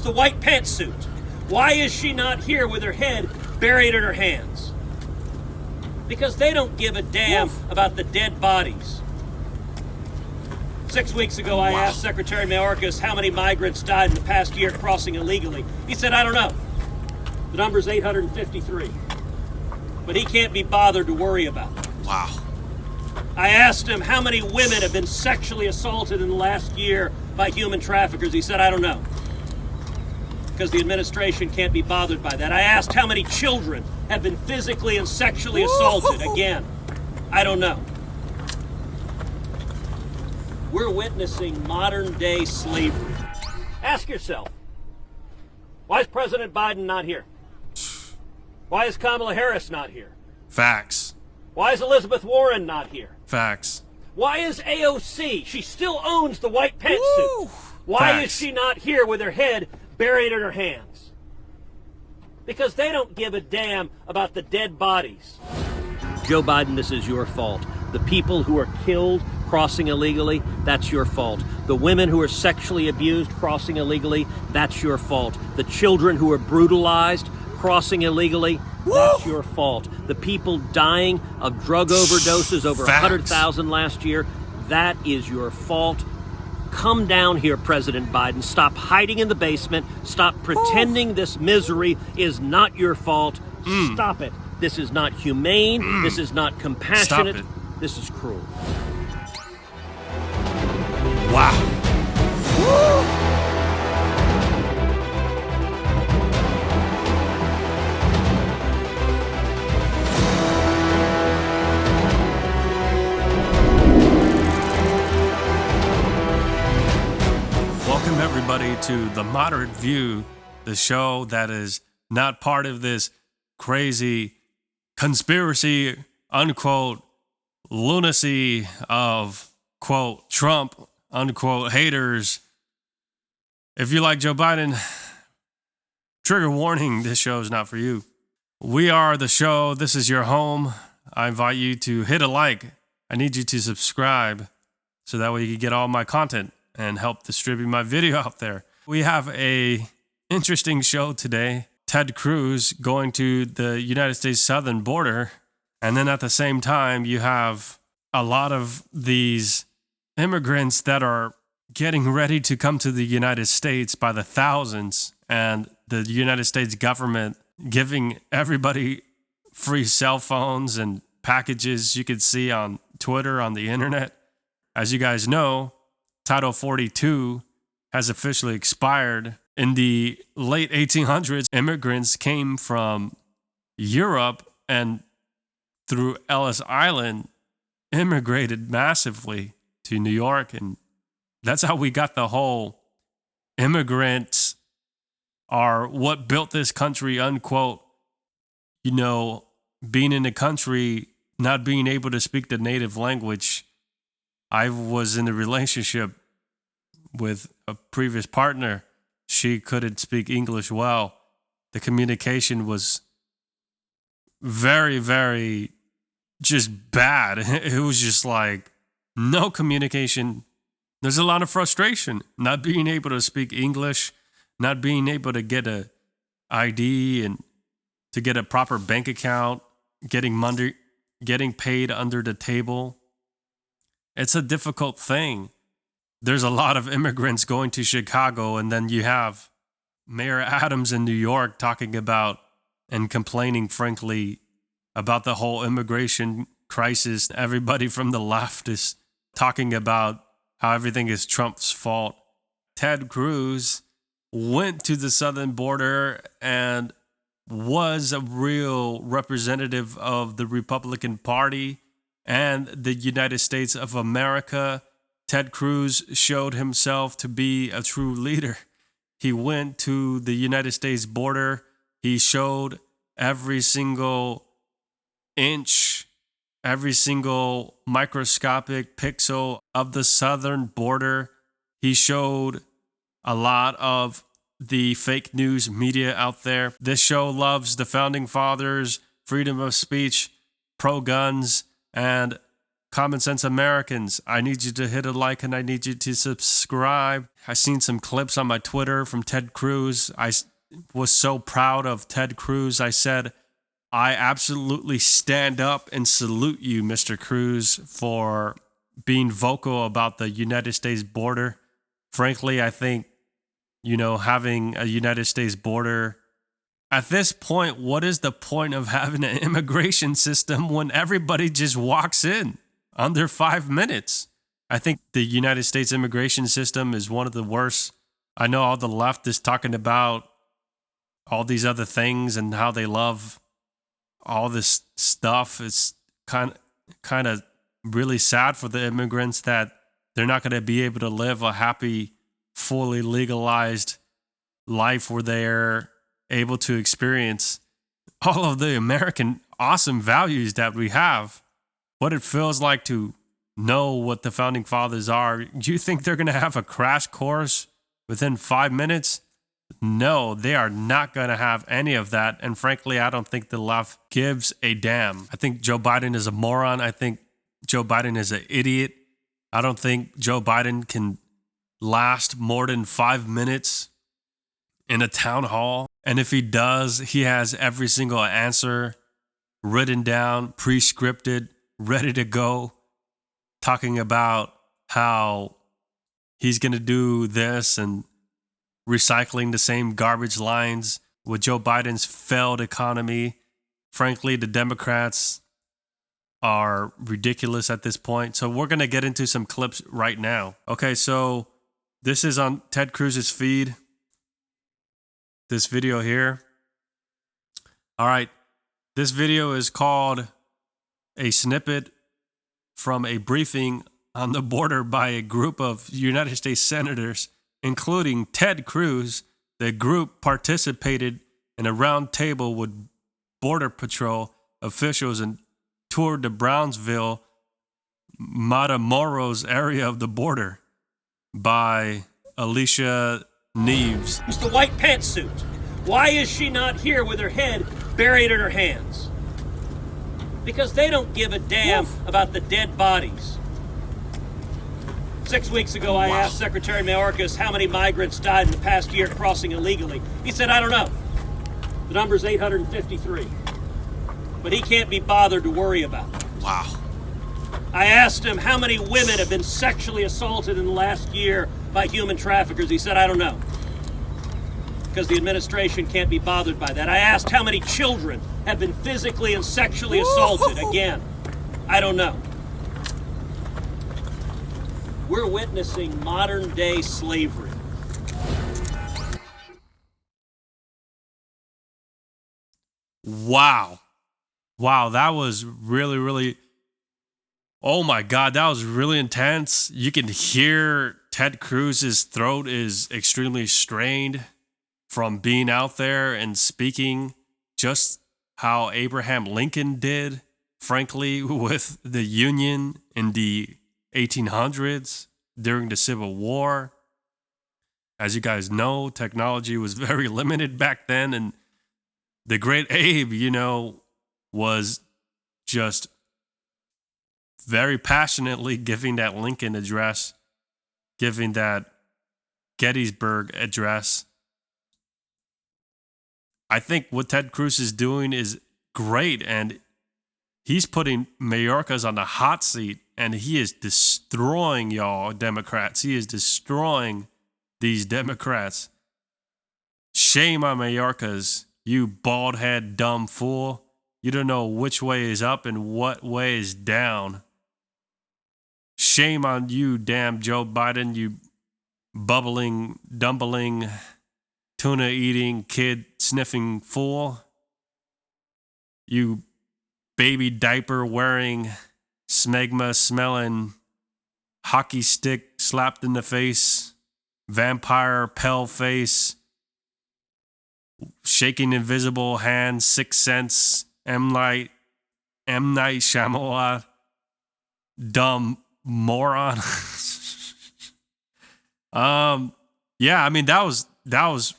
the white pantsuit? Why is she not here with her head buried in her hands? Because they don't give a damn about the dead bodies. 6 weeks ago, I asked Secretary Mayorkas how many migrants died in the past year crossing illegally. He said, I don't know. The number's 853. But he can't be bothered to worry about it. Wow. I asked him how many women have been sexually assaulted in the last year by human traffickers. He said, I don't know. Because the administration can't be bothered by that. I asked how many children have been physically and sexually assaulted. Again, I don't know. We're witnessing modern day slavery. Ask yourself, why is President Biden not here? Why is Kamala Harris not here? Facts. Why is Elizabeth Warren not here? Facts. Why is AOC? She still owns the white pantsuit. Why is she not here with her head buried in her hands? Because they don't give a damn about the dead bodies. Joe Biden, this is your fault. The people who are killed crossing illegally, that's your fault. The women who are sexually abused crossing illegally, that's your fault. The children who are brutalized crossing illegally, that's your fault. The people dying of drug overdoses, over 100,000 last year, that is your fault. Come down here, President Biden. Stop hiding in the basement. Stop pretending this misery is not your fault. Stop it. This is not humane. This is not compassionate. This is cruel. Wow. Welcome, everybody, to The Moderate View, the show that is not part of this crazy conspiracy, unquote, lunacy of, quote, Trump, unquote, haters. If you like Joe Biden, trigger warning, this show is not for you. We are the show. This is your home. I invite you to hit a like. I need you to subscribe so that way you can get all my content and help distribute my video out there. We have a interesting show today. Ted Cruz going to the United States southern border. And then at the same time, you have a lot of these immigrants that are getting ready to come to the United States by the thousands. And the United States government giving everybody free cell phones and packages you could see on Twitter, on the internet. As you guys know, Title 42 has officially expired. In the late 1800s, immigrants came from Europe and through Ellis Island immigrated massively to New York. And that's how we got the whole immigrants are what built this country, unquote. You know, being in the country, not being able to speak the native language. I was in a relationship with a previous partner. She couldn't speak English well. The communication was very, very just bad. It was just like no communication. There's a lot of frustration, not being able to speak English, not being able to get a ID and to get a proper bank account, getting money, getting paid under the table. It's a difficult thing. There's a lot of immigrants going to Chicago, and then you have Mayor Adams in New York talking about and complaining, frankly, about the whole immigration crisis. Everybody from the left is talking about how everything is Trump's fault. Ted Cruz went to the southern border and was a real representative of the Republican Party and the United States of America. Ted Cruz showed himself to be a true leader. He went to the United States border. He showed every single inch, every single microscopic pixel of the southern border. He showed a lot of the fake news media out there. This show loves the founding fathers, freedom of speech, pro-guns, and Common Sense Americans, I need you to hit a like and I need you to subscribe. I seen some clips on my Twitter from Ted Cruz. I was so proud of Ted Cruz. I said, I absolutely stand up and salute you, Mr. Cruz, for being vocal about the United States border. Frankly, I think, having a United States border, at this point, what is the point of having an immigration system when everybody just walks in under 5 minutes? I think the United States immigration system is one of the worst. I know all the left is talking about all these other things and how they love all this stuff. It's kind of really sad for the immigrants that they're not going to be able to live a happy, fully legalized life where they're able to experience all of the American awesome values that we have. What it feels like to know what the founding fathers are. Do you think they're going to have a crash course within 5 minutes? No, they are not going to have any of that. And frankly, I don't think the left gives a damn. I think Joe Biden is a moron. I think Joe Biden is an idiot. I don't think Joe Biden can last more than 5 minutes in a town hall. And if he does, he has every single answer written down, pre-scripted, ready to go, talking about how he's going to do this and recycling the same garbage lines with Joe Biden's failed economy. Frankly, the Democrats are ridiculous at this point. So we're going to get into some clips right now. Okay, so this is on Ted Cruz's feed. This video here. All right, this video is called a snippet from a briefing on the border by a group of United States senators, including Ted Cruz. The group participated in a round table with Border Patrol officials and toured the Brownsville, Matamoros area of the border by Alicia Neves. It's the white pantsuit. Why is she not here with her head buried in her hands? Because they don't give a damn about the dead bodies. 6 weeks ago, I asked Secretary Mayorkas how many migrants died in the past year crossing illegally. He said, I don't know. The number's 853. But he can't be bothered to worry about it. Wow. I asked him how many women have been sexually assaulted in the last year by human traffickers. He said, I don't know. Because the administration can't be bothered by that. I asked how many children have been physically and sexually assaulted. Again, I don't know. We're witnessing modern day slavery. Wow. Wow, that was really, really, oh my God, that was really intense. You can hear Ted Cruz's throat is extremely strained from being out there and speaking just how Abraham Lincoln did, frankly, with the Union in the 1800s during the Civil War. As you guys know, technology was very limited back then, and the great Abe, was just very passionately giving that Lincoln address, giving that Gettysburg address. I think what Ted Cruz is doing is great, and he's putting Mayorkas on the hot seat, and he is destroying y'all Democrats. He is destroying these Democrats. Shame on Mayorkas, you bald head dumb fool. You don't know which way is up and what way is down. Shame on you, damn Joe Biden, you bubbling, dumbling, tuna-eating, kid-sniffing fool. You baby diaper-wearing, smegma-smelling, hockey stick slapped in the face, vampire pale face, shaking invisible hand, Sixth Sense, M. Night Shyamalan, dumb moron. Yeah, I mean that was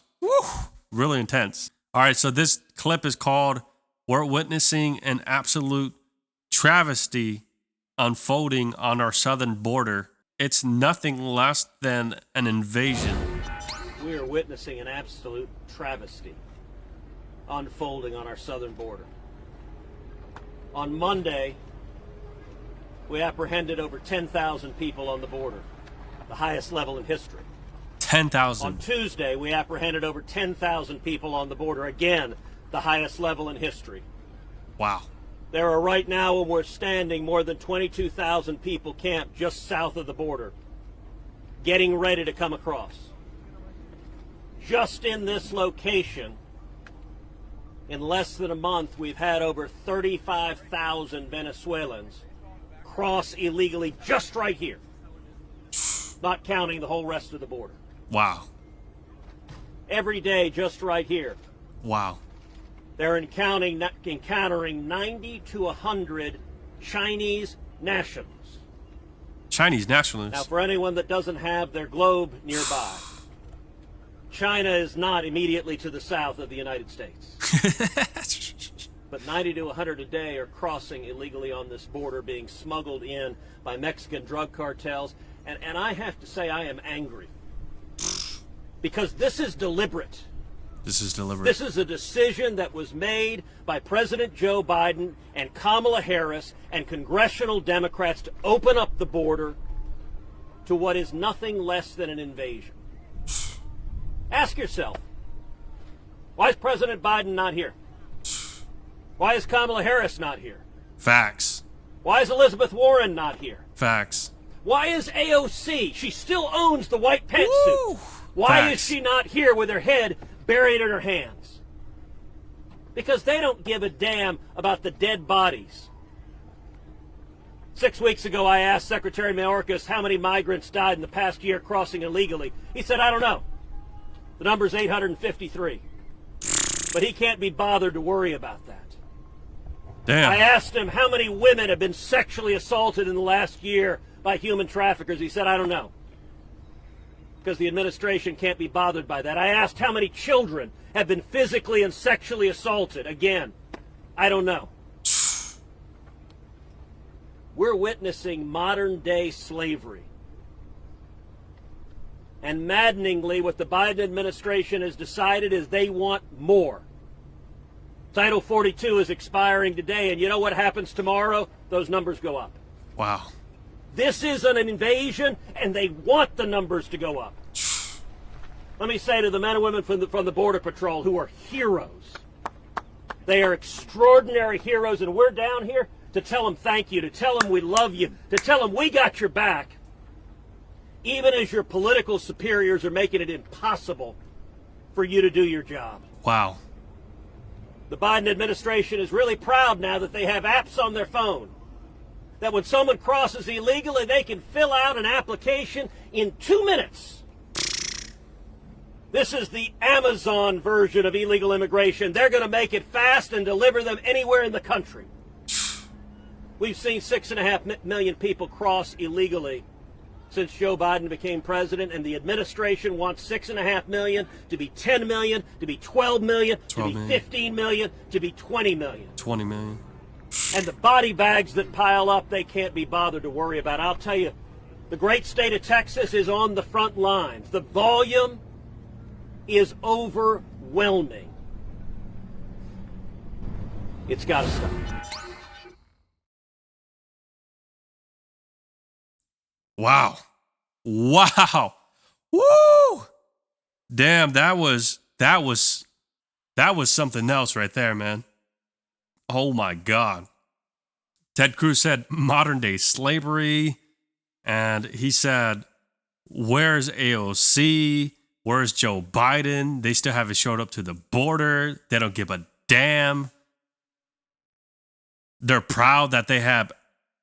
really intense. All right, so this clip is called "We're Witnessing an Absolute Travesty unfolding on our southern border. It's nothing less than an invasion. We are witnessing an absolute travesty unfolding on our southern border. On Monday, we apprehended over 10,000 people on the border, the highest level in history. 10,000. On Tuesday, we apprehended over 10,000 people on the border, again, the highest level in history. Wow. There are right now, when we're standing, more than 22,000 people camped just south of the border, getting ready to come across. Just in this location, in less than a month, we've had over 35,000 Venezuelans cross illegally just right here, not counting the whole rest of the border. Wow. Every day, just right here, Wow. they're encountering 90 to 100 Chinese nationals. Chinese nationalists. Now, for anyone that doesn't have their globe nearby, China is not immediately to the south of the United States. But 90 to 100 a day are crossing illegally on this border, being smuggled in by Mexican drug cartels. And I have to say, I am angry. Because this is deliberate. This is deliberate. This is a decision that was made by President Joe Biden and Kamala Harris and congressional Democrats to open up the border to what is nothing less than an invasion. Ask yourself, why is President Biden not here? Why is Kamala Harris not here? Facts. Why is Elizabeth Warren not here? Facts. Why is AOC? She still owns the white pantsuit. Why is she not here with her head buried in her hands? Because they don't give a damn about the dead bodies. 6 weeks ago, I asked Secretary Mayorkas how many migrants died in the past year crossing illegally. He said, I don't know. The number's 853. But he can't be bothered to worry about that. Damn. I asked him how many women have been sexually assaulted in the last year by human traffickers. He said, I don't know. Because the administration can't be bothered by that. I asked how many children have been physically and sexually assaulted. Again, I don't know. We're witnessing modern day slavery. And maddeningly, what the Biden administration has decided is they want more. Title 42 is expiring today, and you know what happens tomorrow? Those numbers go up. Wow. This is an invasion, and they want the numbers to go up. Let me say to the men and women from the Border Patrol who are heroes. They are extraordinary heroes, and we're down here to tell them thank you, to tell them we love you, to tell them we got your back, even as your political superiors are making it impossible for you to do your job. Wow. The Biden administration is really proud now that they have apps on their phone, that when someone crosses illegally, they can fill out an application in 2 minutes. This is the Amazon version of illegal immigration. They're going to make it fast and deliver them anywhere in the country. We've seen 6.5 million people cross illegally since Joe Biden became president, and the administration wants 6.5 million to be 10 million, to be 12 million, to be 15 million, to be 20 million. 20 million. And the body bags that pile up, they can't be bothered to worry about. I'll tell you, the great state of Texas is on the front lines. The volume is overwhelming. It's got to stop. Wow. Wow. Woo! Damn, that was something else right there, man. Oh my God. Ted Cruz said modern day slavery, and he said, where's AOC? Where's Joe Biden? They still haven't showed up to the border. They don't give a damn. They're proud that they have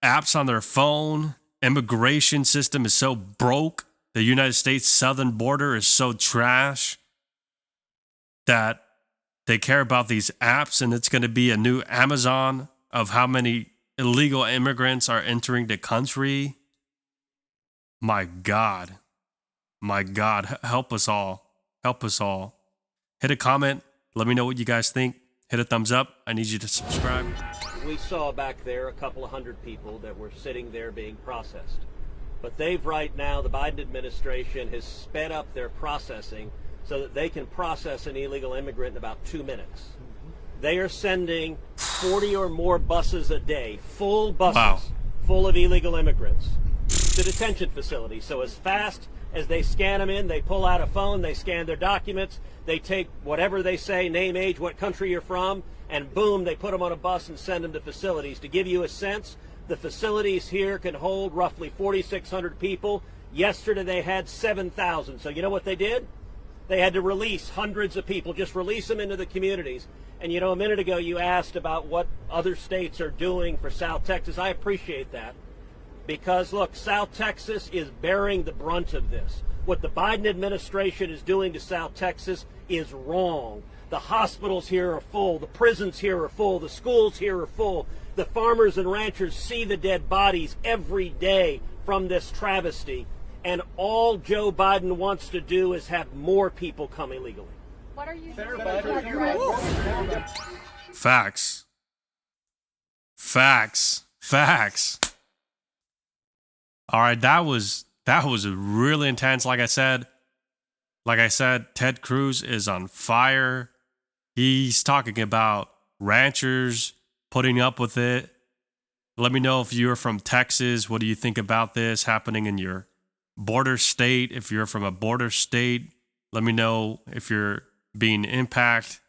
apps on their phone. Immigration system is so broke. The United States southern border is so trash that they care about these apps, and it's going to be a new Amazon of how many illegal immigrants are entering the country. My God. My God. Help us all. Help us all. Hit a comment. Let me know what you guys think. hit a thumbs up. I need you to subscribe. We saw back there a couple of hundred people that were sitting there being processed. But they've right now, the Biden administration has sped up their processing so that they can process an illegal immigrant in about 2 minutes. They are sending 40 or more buses a day, full buses, full of illegal immigrants, to detention facilities. So as fast as they scan them in, they pull out a phone, they scan their documents, they take whatever they say, name, age, what country you're from, and boom, they put them on a bus and send them to facilities. To give you a sense, the facilities here can hold roughly 4,600 people. Yesterday they had 7,000. So you know what they did? They had to release hundreds of people, just release them into the communities. And you know, a minute ago you asked about what other states are doing for South Texas. I appreciate that. Because look, South Texas is bearing the brunt of this. What the Biden administration is doing to South Texas is wrong. The hospitals here are full, the prisons here are full, the schools here are full. The farmers and ranchers see the dead bodies every day from this travesty. And all Joe Biden wants to do is have more people come illegally. What are you doing? Facts. Facts. Facts. All right, that was really intense. Like I said, Ted Cruz is on fire. He's talking about ranchers putting up with it. Let me know if you're from Texas. What do you think about this happening in your border state? If you're from a border state, let me know if you're being impacted.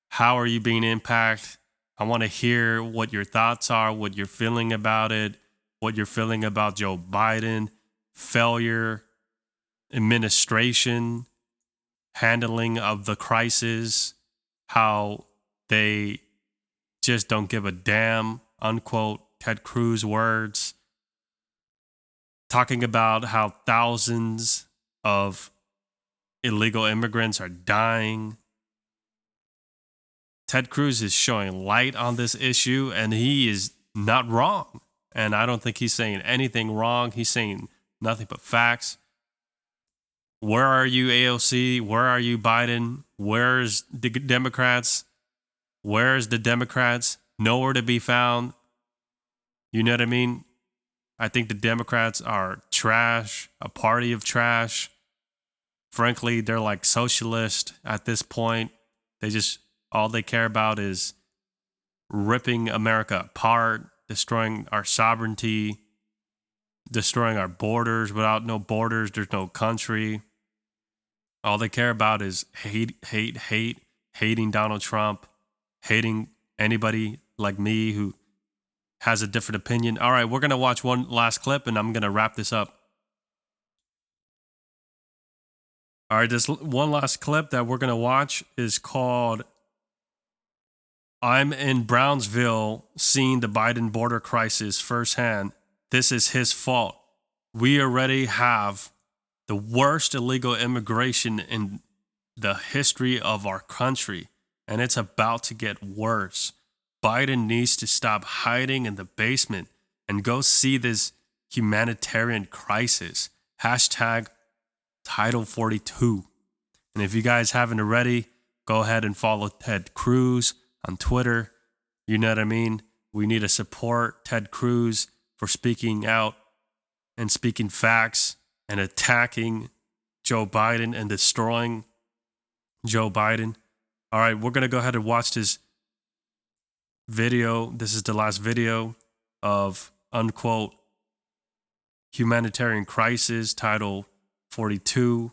How are you being impacted? I want to hear what your thoughts are, what you're feeling about it, what you're feeling about Joe Biden, failure, administration, handling of the crisis, how they just don't give a damn, unquote, Ted Cruz words, talking about how thousands of illegal immigrants are dying. Ted Cruz is showing light on this issue, and he is not wrong. And I don't think he's saying anything wrong. He's saying nothing but facts. Where are you, AOC? Where are you, Biden? Where's the Democrats? Where's the Democrats? Nowhere to be found. You know what I mean? I think the Democrats are trash, a party of trash. Frankly, they're like socialist at this point. All they care about is ripping America apart, destroying our sovereignty, destroying our borders. Without no borders, there's no country. All they care about is hating Donald Trump, hating anybody like me who has a different opinion. All right, we're going to watch one last clip, and I'm going to wrap this up. All right, this one last clip that we're going to watch is called "I'm in Brownsville seeing the Biden border crisis firsthand. This is his fault. We already have the worst illegal immigration in the history of our country, and it's about to get worse. Biden needs to stop hiding in the basement and go see this humanitarian crisis. Hashtag Title 42. And if you guys haven't already, go ahead and follow Ted Cruz on Twitter. You know what I mean? We need to support Ted Cruz for speaking out and speaking facts and attacking Joe Biden and destroying Joe Biden. All right, we're going to go ahead and watch this video. This is the last video of, unquote, humanitarian crisis, Title 42.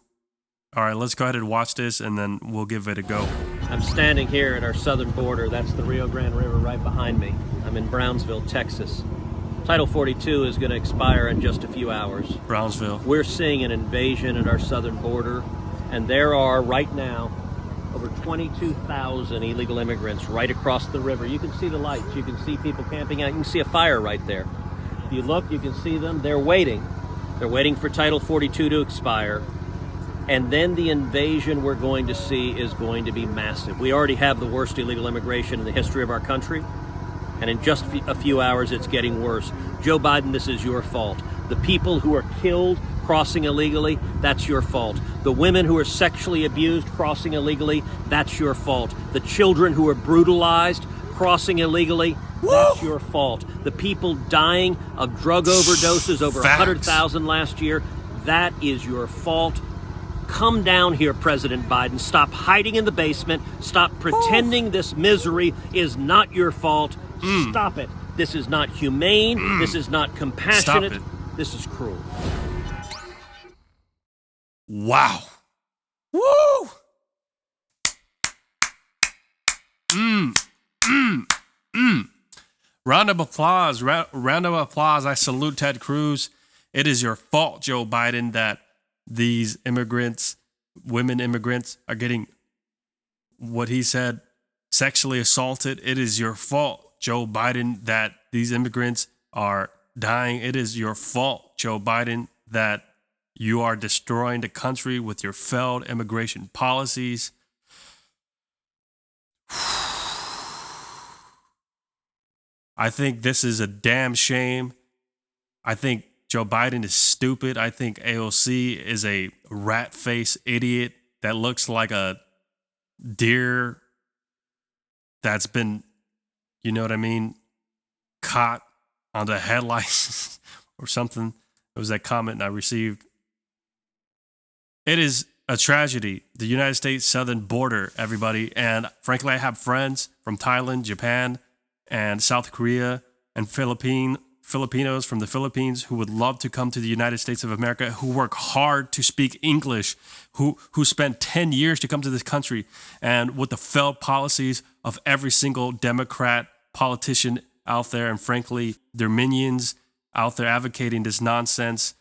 All right, let's go ahead and watch this, and then we'll give it a go. I'm standing here at our southern border. That's the Rio Grande River right behind me. I'm in Brownsville, Texas. Title 42 is going to expire in just a few hours. Brownsville. We're seeing an invasion at our southern border, and there are right now over 22,000 illegal immigrants right across the river. You can see the lights. You can see people camping out. You can see a fire right there. If you look, you can see them. They're waiting. They're waiting for Title 42 to expire. And then the invasion we're going to see is going to be massive. We already have the worst illegal immigration in the history of our country. And in just a few hours, it's getting worse. Joe Biden, this is your fault. The people who are killed crossing illegally, that's your fault. The women who are sexually abused crossing illegally, that's your fault. The children who are brutalized crossing illegally, that's your fault. The people dying of drug overdoses, over 100,000 last year, that is your fault. Come down here, President Biden. Stop hiding in the basement. Stop pretending this misery is not your fault. Stop it. This is not humane. This is not compassionate. This is cruel. Wow. Woo! Round of applause. Round of applause. I salute Ted Cruz. It is your fault, Joe Biden, that these immigrants, women immigrants, are getting, what he said, sexually assaulted. It is your fault, Joe Biden, that these immigrants are dying. It is your fault, Joe Biden, that you are destroying the country with your failed immigration policies. I think this is a damn shame. I think Joe Biden is stupid. I think AOC is a rat-faced idiot that looks like a deer that's been, you know what I mean, caught on the headlights or something. It was that comment I received. It is a tragedy. The United States southern border, everybody. And frankly, I have friends from Thailand, Japan, and South Korea, and Filipinos from the Philippines who would love to come to the United States of America, who work hard to speak English, who spent 10 years to come to this country. And with the failed policies of every single Democrat politician out there, and frankly, their minions out there advocating this nonsense,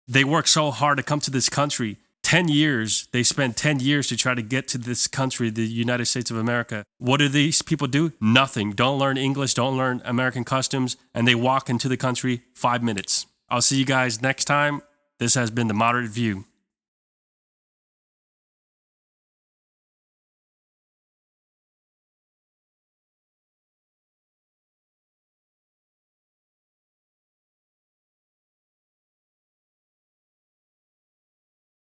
they work so hard to come to this country. 10 years, they spent 10 years to try to get to this country, the United States of America. What do these people do? Nothing. Don't learn English, don't learn American customs, and they walk into the country 5 minutes. I'll see you guys next time. This has been The Moderate View.